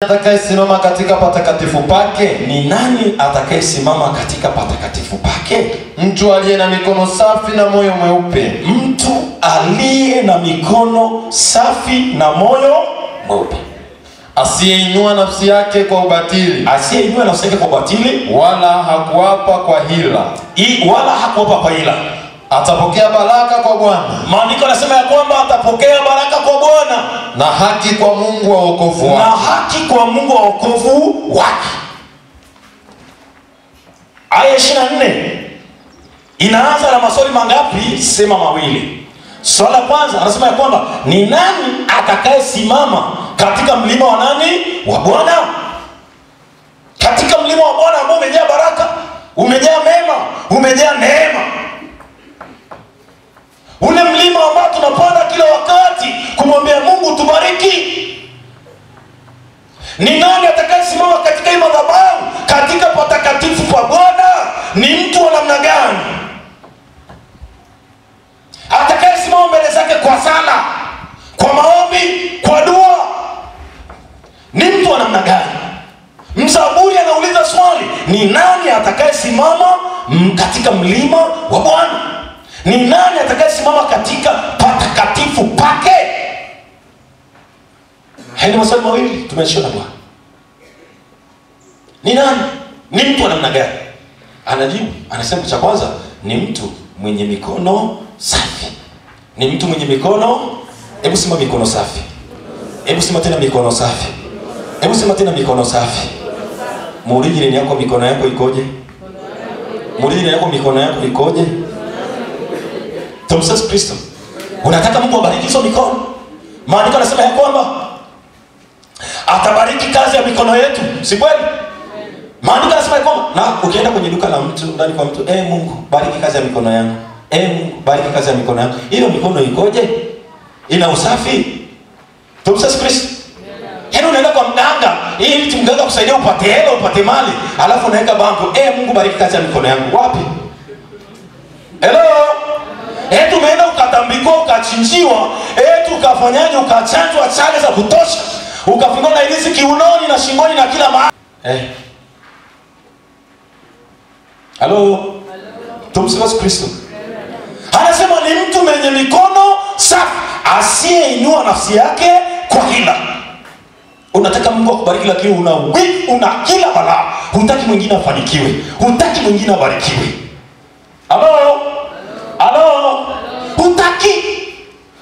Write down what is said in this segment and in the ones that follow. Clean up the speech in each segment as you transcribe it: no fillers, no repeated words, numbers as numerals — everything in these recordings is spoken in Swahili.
Atakayesimama katika patakatifu pake? Ni nani atakayesimama katika patakatifu pake? Mtu aliye na mikono safi na moyo mweupe. Mtu aliye na mikono safi na moyo mweupe, asiyeinua nafsi yake kwa ubatili. Asiyeinua nafsi yake kwa ubatili, wala hakuapa kwa hila. Wala hakuapa kwa hila. Atapokea baraka kwa Bwana. Maandiko yanasema ya kwamba atapokea baraka kwa Bwana na haki kwa Mungu wa wokovu wake. Na haki kwa Mungu wa wokovu wake. Aya 24 inaanza na maswali mangapi? Sema mawili. Swali la kwanza anasema ya kwamba ni nani atakayesimama katika mlima wa nani? Wa Bwana. Katika mlima wa Bwana ambao umejaa baraka, umejaa mema, umejaa neema. Ule mlima ambao tunapanda kila wakati kumwambia Mungu tubariki. Ni nani atakayesimama katika hii madhabahu katika patakatifu pa Bwana? Ni mtu wa namna gani? Atakayesimama mbele zake kwa sala, kwa maombi, kwa dua, ni mtu wa namna gani? Mzaburi anauliza swali, ni nani atakayesimama katika mlima wa Bwana? Ni nani atakayesimama katika patakatifu pake? Haya ni maswali mawili tumeshona Bwana. Ni nani? Ni mtu wa namna gani? Anajibu, anasema cha kwanza ni mtu mwenye mikono safi. Ni mtu mwenye mikono, hebu sema mikono safi. Hebu sema tena mikono safi. Hebu sema tena mikono safi. Muulize jirani yako mikono yako ikoje? Muulize jirani yako mikono yako ikoje? Tumsifu Kristo. Unataka Mungu abariki hizo mikono? Maandiko yanasema ya kwamba atabariki kazi ya mikono yetu, si kweli? Maandiko yanasema ya kwamba na ukienda kwenye duka la mtu, ndani kwa mtu, Mungu bariki kazi ya mikono yangu. Mungu bariki kazi ya mikono yangu. Hiyo mikono ikoje? Ina usafi? Tumsifu Kristo. Yaani unaenda kwa mganga ili mganga kusaidia upate hela, upate mali, alafu unaweka bango, Mungu bariki kazi ya mikono yangu. Wapi? Hello? Umeenda ukatambikwa, ukachinjiwa, ukafanyaje, ukachanjwa chale za kutosha, ukafungwa na ilizi kiunoni na shingoni na kila mahali. Hello? Tumsifu Kristo. Anasema ni mtu mwenye mikono safi, asiyeinua nafsi yake kwa hila. Unataka Mungu akubariki lakini una kila balaa. Hutaki mwingine afanikiwe, hutaki mwingine abarikiwe. Hello? Hello? Hutaki.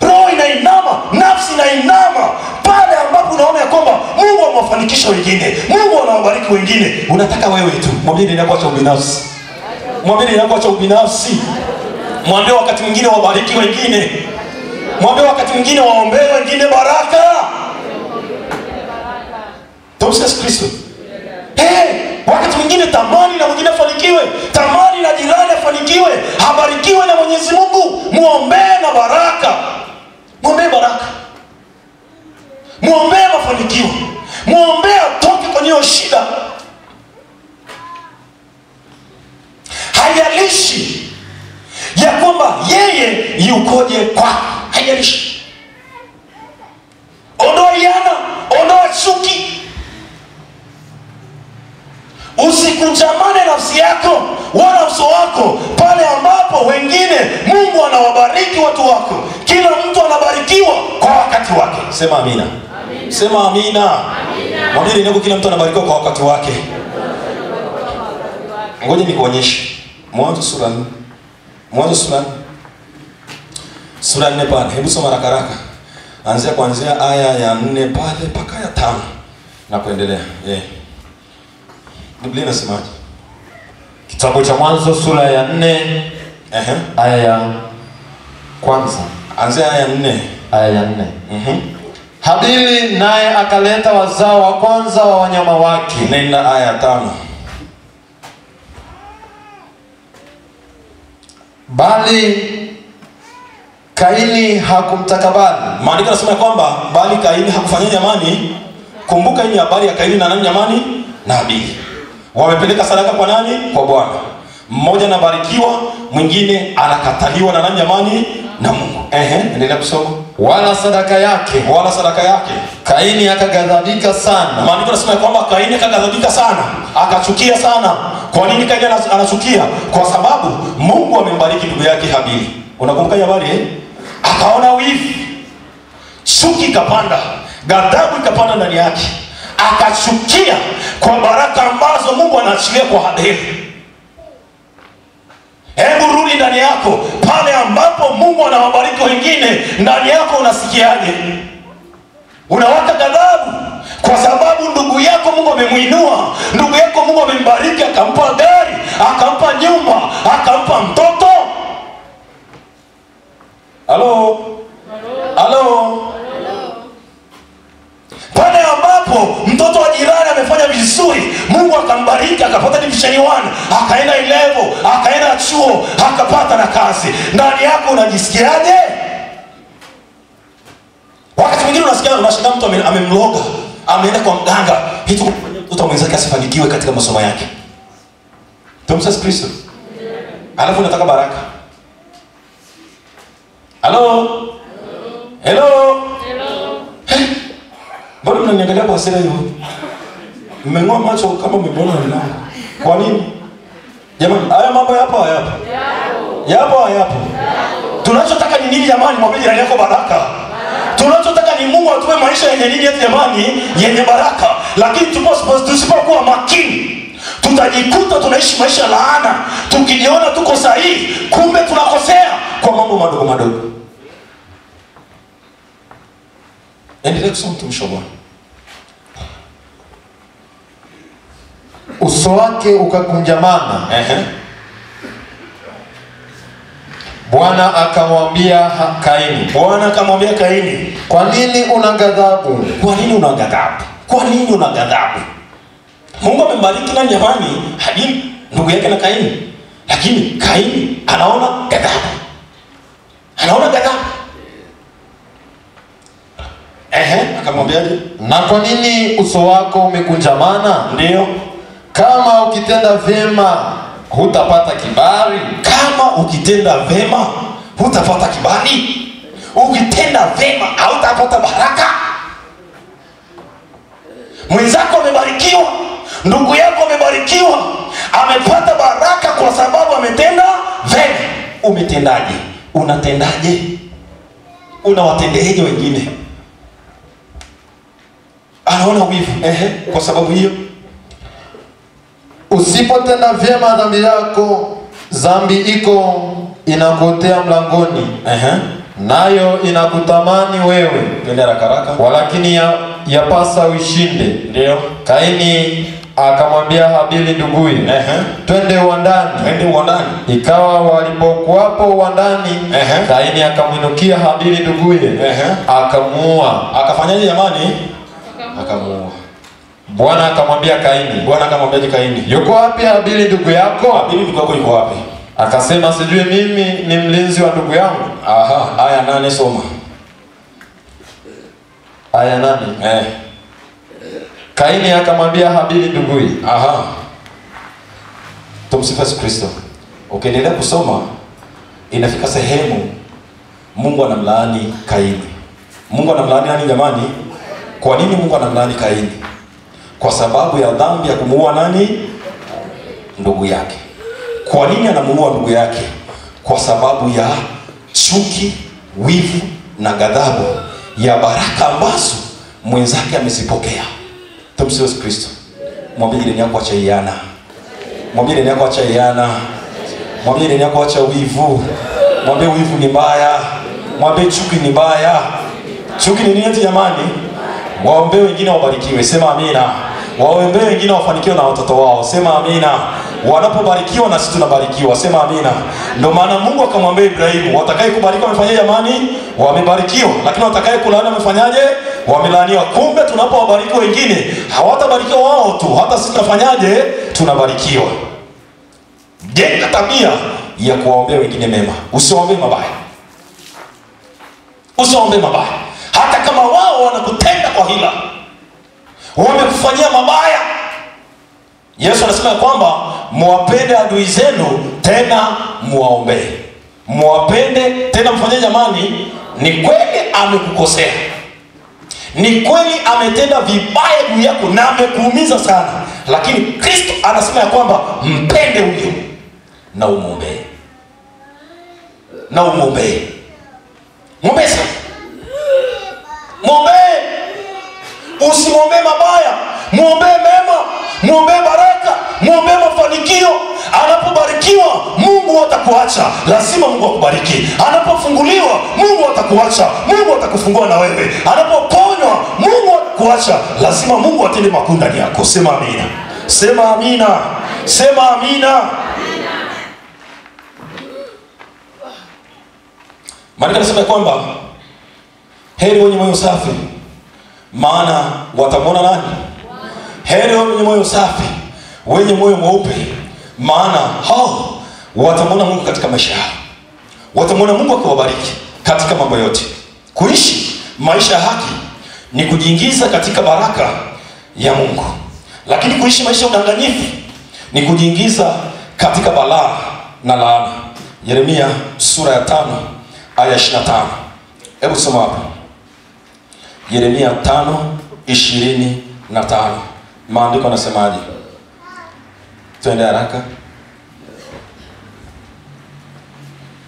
Roho inainama, nafsi inainama pale ambapo unaona ya kwamba Mungu amewafanikisha wengine, Mungu anawabariki wengine. Unataka wewe tu. Mwambie ndio inakuacha ubinafsi. Mwambie ndio inakuacha ubinafsi. Mwambie wakati mwingine wabariki wengine. Mwambie wakati mwingine waombee wengine baraka. Tumsifu Kristo. Wakati mwingine tamani na mwingine afanikiwe, tamani na jirani afanikiwe, habarikiwe na Mwenyezi Mungu. Muombee na baraka. Muombee baraka. Muombee mafanikio. Muombee atoke kwenye hiyo shida. Haijalishi ya kwamba yeye yukoje kwako. Haijalishi. Ondoa yana, ondoa chuki. Usikunjamane nafsi yako wala uso wako pale ambapo wengine Mungu anawabariki watu wako. Kila mtu anabarikiwa kwa wakati wake. Sema amina. Amina. Sema amina. Amina. Mwambie ndio kila mtu anabarikiwa kwa wakati wake. Ngoja nikuonyeshe. Mwanzo sura 4. Mwanzo sura 4 pale. Hebu soma haraka. Kuanzia aya ya 4 pale mpaka ya 5 na kuendelea. Biblia inasemaje? Kitabu cha Mwanzo sura ya 4 aya ya kwanza. Anzia aya ya 4. Aya ya 4. Habili naye akaleta wazao wa kwanza wa wanyama wake. Nenda aya ya 5. Bali Kaini hakumtakabali. Maandiko yanasema kwamba bali Kaini hakufanya jamani. Kumbuka hii ni habari ya Kaini na nani jamani? Na Habili. Wamepeleka sadaka kwa nani? Kwa Bwana. Mmoja anabarikiwa, mwingine anakataliwa na nani jamani? Na Mungu. Endelea kusoma. wala sadaka yake. Kaini akaghadhabika sana. Maandiko yanasema kwamba Kaini akaghadhabika sana, akachukia sana. Kwa nini Kaini anachukia? Kwa sababu Mungu amembariki ndugu yake Habili. Unakumbuka habari Akaona wivu, chuki ikapanda, ghadhabu ikapanda ndani yake, akachukia kwa baraka ambazo Mungu anaachilia kwa Habili. Hebu rudi ndani yako, pale ambapo Mungu anawabariki wengine, ndani yako unasikiaje? Unawaka ghadhabu kwa sababu ndugu yako Mungu amemuinua, ndugu yako Mungu amembariki, akampa gari, akampa nyumba, akampa mtoto. Halo? Pale ambapo mtoto wa jirani amefanya vizuri, Mungu akambariki, akapata division 1, akaenda level, akaenda chuo, akapata na kazi. Ndani yako unajisikiaje? Wakati mwingine unashangaa mtu amemloga, ameenda kwa mganga, hicho mtoto mwenzake asifanikiwe katika masomo yake. Tumsifu Kristo. Alafu unataka baraka. Hello. Mbona mnaniangalia kwa hasira hiyo? Mmeng'oa macho kama mmebona nini? Kwa nini? Jamani, haya mambo yapo. Yapo. Tunachotaka ni nini jamani? Mwambie jirani yako baraka. Tunachotaka ni Mungu atupe maisha yenye nini eti jamani? Yenye baraka. Lakini tusipokuwa makini, tutajikuta tunaishi maisha laana, tukijiona tuko sahihi, kumbe tunakosea kwa mambo madogo. Endelea kusoma mtumishi wa Bwana. Uso wake ukakunjamana. Bwana akamwambia Kaini, kwa nini una ghadhabu? Mungu amembariki na jamani Habili ndugu yake na Kaini, lakini Kaini anaona ghadhabu. Akamwambiaje? Na kwa nini uso wako umekunjamana? Ndio. Kama ukitenda vyema hutapata kibali. Ukitenda vyema hautapata baraka. Mwenzako amebarikiwa, ndugu yako amebarikiwa, amepata baraka kwa sababu ametenda vyema. Umetendaje? Unatendaje? Unawatendeaje wengine? Anaona wivu. Kwa sababu hiyo usipotenda vyema, dhambi iko inakuotea mlangoni. Nayo inakutamani wewe. Nenda haraka. Walakini yapasa uishinde. Ndio. Kaini akamwambia Habili nduguye, twende uwandani. Ikawa walipokuwapo uwandani, Kaini akamwinukia Habili nduguye, akamuua. Akafanyaje jamani? Akamuua. Bwana akamwambia Kaini, yuko wapi Habili ndugu yako? Habili ndugu yako yuko wapi? Akasema, sijui, mimi ni mlinzi wa ndugu yangu. Aya 8 soma. Aya 8. Kaini akamwambia Habili nduguye. Tumsifu Yesu Kristo. Ukiendelea kusoma inafika sehemu Mungu anamlaani Kaini. Mungu anamlaani nani jamani? Kwa nini Mungu anamlaani Kaini? Kwa sababu ya dhambi ya kumuua nani? Ndugu yake. Kwa nini anamuua ndugu yake? Kwa sababu ya chuki, wivu na ghadhabu ya baraka ambazo mwenzake amezipokea. Tumsifu Yesu Kristo. Mwambie jirani yako acha iana. Mwambie jirani yako acha iana. Mwambie jirani yako acha wivu. Mwambie wivu ni mbaya. Mwambie chuki ni mbaya. Chuki ni nini jamani? Waombe wengine wabarikiwe. Sema amina. Waombe wengine wafanikiwe na watoto wao. Sema amina. Wanapobarikiwa na sisi tunabarikiwa. Sema amina. Ndio maana Mungu akamwambia Ibrahimu, watakaye kubarikiwa wamefanya jamani? Wamebarikiwa. Lakini watakaye kulaani wamefanyaje? Wamelaaniwa. Kumbe tunapowabariki wengine, hawatabarikiwa wao tu, hata sisi tunafanyaje? Tunabarikiwa. Jenga tabia ya kuwaombea wengine mema. Usiwaombee mabaya. Hata kama wao wanakutenda kwa hila, wamekufanyia mabaya. Yesu anasema kwamba muwapende adui zenu, tena muwaombee. Muwapende tena mfanyie jamani, ni kweli amekukosea, ni kweli ametenda vibaya juu yako na amekuumiza sana, lakini Kristo anasema ya kwamba mpende huyo na umwombee, na umwombee. Mwombee sana, mwombee, usimwombee mabaya, mwombee mema, mwombee baraka, mwombee mafanikio. Anapobarikiwa Mungu hatakuacha, lazima Mungu akubariki. Anapofunguliwa Mungu hatakuacha, Mungu atakufungua na wewe. Anapoponywa Mungu hatakuacha, lazima Mungu atende makuu ndani yako. Sema amina, sema amina, sema amina. Maandiko yanasema kwamba heri wenye moyo safi, maana watamwona nani? Heri wenye moyo safi, wenye moyo mweupe, maana hao watamwona Mungu katika maisha yao. Watamwona Mungu akiwabariki katika mambo yote. Kuishi maisha ya haki ni kujiingiza katika baraka ya Mungu, lakini kuishi maisha ya udanganyifu ni kujiingiza katika balaa na laana. Yeremia sura ya 5 aya 25. Hebu soma hapa. Yeremia 5:25. Maandiko yanasemaje? Twende haraka.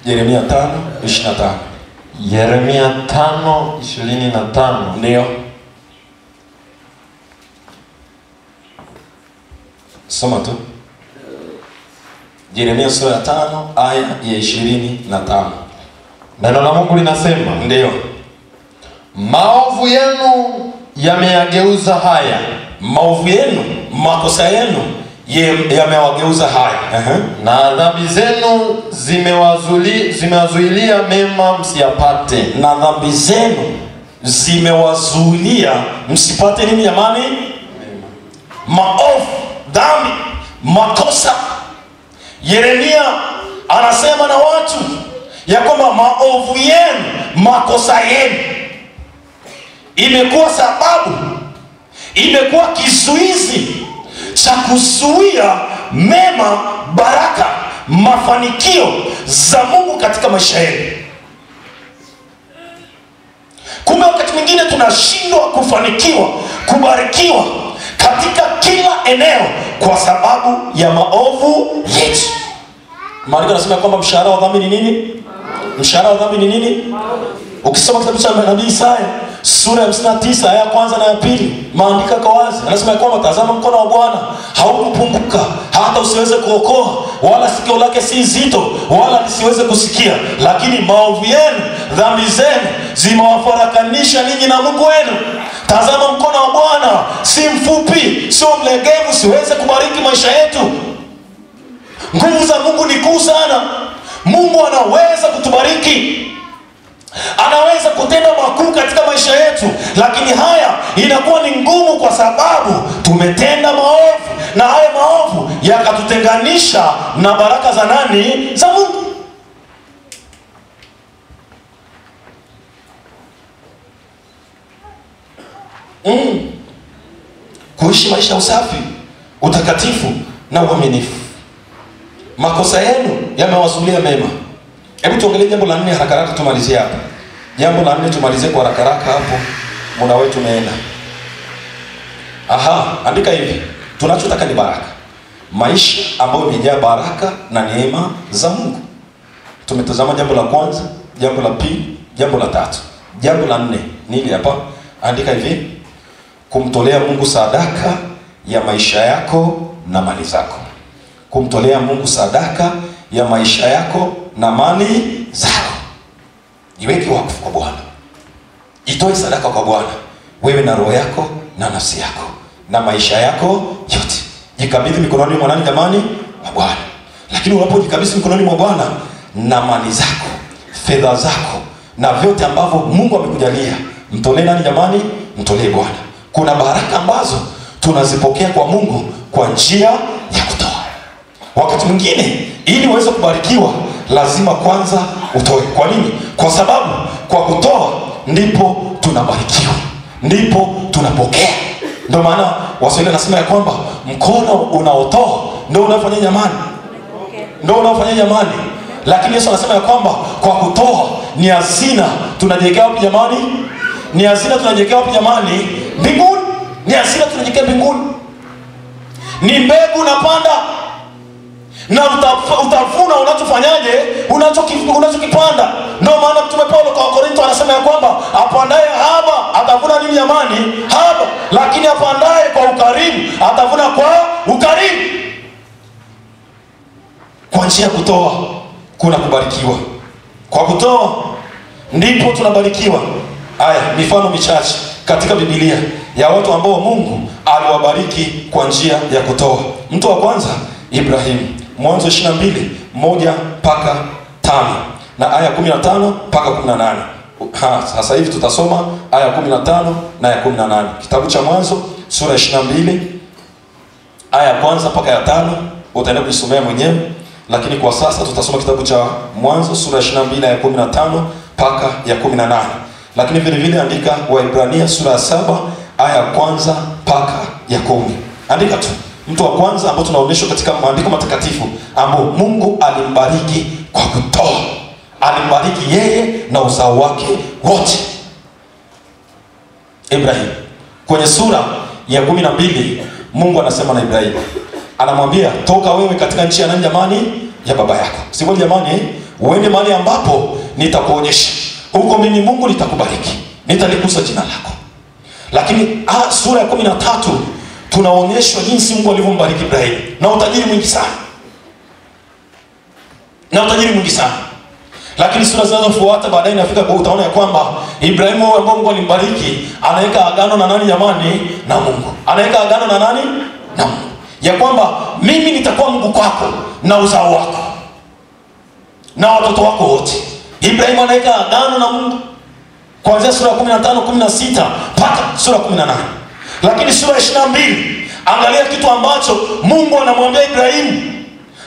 Yeremia 5:25. Yeremia 5:25. Ndio. Soma tu. Yeremia sura ya 5 aya ya 25. Neno la Mungu linasema, ndio, maovu yenu yameyageuza haya. Maovu yenu, makosa yenu yamewageuza haya. Na dhambi zenu zimewazuilia mema msiyapate. Na dhambi zenu zimewazuilia msipate nini jamani? Maovu, dhambi, makosa. Yeremia anasema na watu ya kwamba maovu yenu, makosa yenu imekuwa sababu, imekuwa kizuizi cha kuzuia mema, baraka, mafanikio za Mungu katika maisha yenu. Kumbe wakati mwingine tunashindwa kufanikiwa, kubarikiwa katika kila eneo kwa sababu ya maovu yetu. Maandiko yanasema kwamba mshahara wa dhambi ni nini? Mshahara wa dhambi ni nini? Ukisoma kitabu cha nabii Isaya sura ya 59 aya ya kwanza na ya pili, maandiko yako wazi. Anasema kwamba tazama, mkono wa Bwana haukupunguka hata usiweze kuokoa, wala sikio lake si zito wala lisiweze kusikia, lakini maovu yenu, dhambi zenu zimewafarakanisha ninyi na Mungu wenu. Tazama, mkono wa Bwana si mfupi, sio mlegevu, siweze kubariki maisha yetu. Nguvu za Mungu ni kuu sana. Mungu anaweza kutubariki, anaweza kutenda makuu katika maisha yetu, lakini haya inakuwa ni ngumu kwa sababu tumetenda maovu, na haya maovu yakatutenganisha na baraka za nani? Za Mungu. Kuishi maisha ya usafi, utakatifu na uaminifu. Makosa yenu yamewazuilia mema. Hebu tuangalie jambo la 4 haraka haraka, tumalizie hapa. Jambo la 4 tumalizie kwa haraka haraka hapo. Muda wetu umeenda. Andika hivi. Tunachotaka ni baraka. Maisha ambayo yamejaa baraka na neema za Mungu. Tumetazama jambo la kwanza, jambo la pili, jambo la tatu. Jambo la 4 nini hapa? Andika hivi. Kumtolea Mungu sadaka ya maisha yako na mali zako. Kumtolea Mungu sadaka ya maisha yako na mali zako. Iweke wakfu kwa Bwana. Itoe sadaka kwa Bwana, wewe na roho yako na nafsi yako na maisha yako yote. Jikabidhi mikononi mwa nani jamani? Mwa Bwana. Lakini unapojikabidhi mikononi mwa Bwana na mali zako, fedha zako na vyote ambavyo Mungu amekujalia, mtolee nani jamani? Mtolee Bwana. Kuna baraka ambazo tunazipokea kwa Mungu kwa njia ya kutoa. Wakati mwingine ili uweze kubarikiwa lazima kwanza utoe. Kwa nini? Kwa sababu kwa kutoa ndipo tunabarikiwa, ndipo tunapokea. Ndio maana Waswahili wanasema ya kwamba mkono unaotoa ndio unafanya jamani, ndio unafanya jamani. Lakini Yesu anasema ya kwamba kwa kutoa ni hazina tunajiwekea wapi jamani? Ni hazina tunajiwekea wapi jamani? Mbinguni. Ni hazina tunajiwekea mbinguni. Ni mbegu unapanda na utavuna unachofanyaje? Unachokipanda. Ndio maana Mtume Paulo kwa Korintho anasema ya kwamba apandaye haba atavuna nini jamani? Haba. Lakini apandaye kwa ukarimu atavuna kwa ukarimu. Kwa njia ya kutoa kuna kubarikiwa. Kwa kutoa ndipo tunabarikiwa. Haya, mifano michache katika Biblia ya watu ambao Mungu aliwabariki kwa njia ya kutoa. Mtu wa kwanza Ibrahimu. Mwanzo 22:1-5 na aya 15-18. Sasa hivi tutasoma aya 15 na ya 18. Kitabu cha Mwanzo sura 22 aya ya kwanza mpaka ya 5. Utaenda kusomea mwenyewe. Lakini kwa sasa tutasoma kitabu cha Mwanzo sura 22 aya 15 mpaka ya 18. Lakini vile vile andika Waebrania sura ya 7 aya ya kwanza mpaka ya 10. Andika tu. Mtu wa kwanza ambao tunaonyeshwa katika maandiko matakatifu ambao Mungu alimbariki kwa kutoa. Alimbariki yeye na uzao wake wote. Ibrahim. Kwenye sura ya 12 Mungu anasema na Ibrahim. Anamwambia toka wewe katika nchi ya nani jamani? Ya baba yako. Sivyo jamani? Uende mahali ambapo nitakuonyesha. Huko mimi Mungu nitakubariki. Nitalikuza jina lako. Lakini sura ya 13 tunaonyeshwa jinsi Mungu alivyombariki Ibrahim na utajiri mwingi sana. Lakini sura zinazofuata baadaye inafika kwa utaona ya kwamba Ibrahim ambao Mungu alimbariki anaweka agano na nani jamani? Na Mungu. Anaweka agano na nani? Na Mungu. Ya kwamba mimi nitakuwa Mungu kwako na uzao wako na watoto wako wote. Ibrahim anaweka agano na Mungu kuanzia sura ya 15-16 mpaka sura ya 18. Lakini sura ya 22 angalia kitu ambacho Mungu anamwambia Ibrahimu.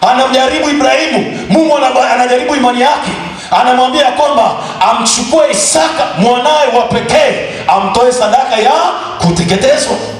Anamjaribu Ibrahimu. Mungu anajaribu imani yake. Anamwambia kwamba amchukue Isaka mwanae wa pekee amtoe sadaka ya kuteketezwa.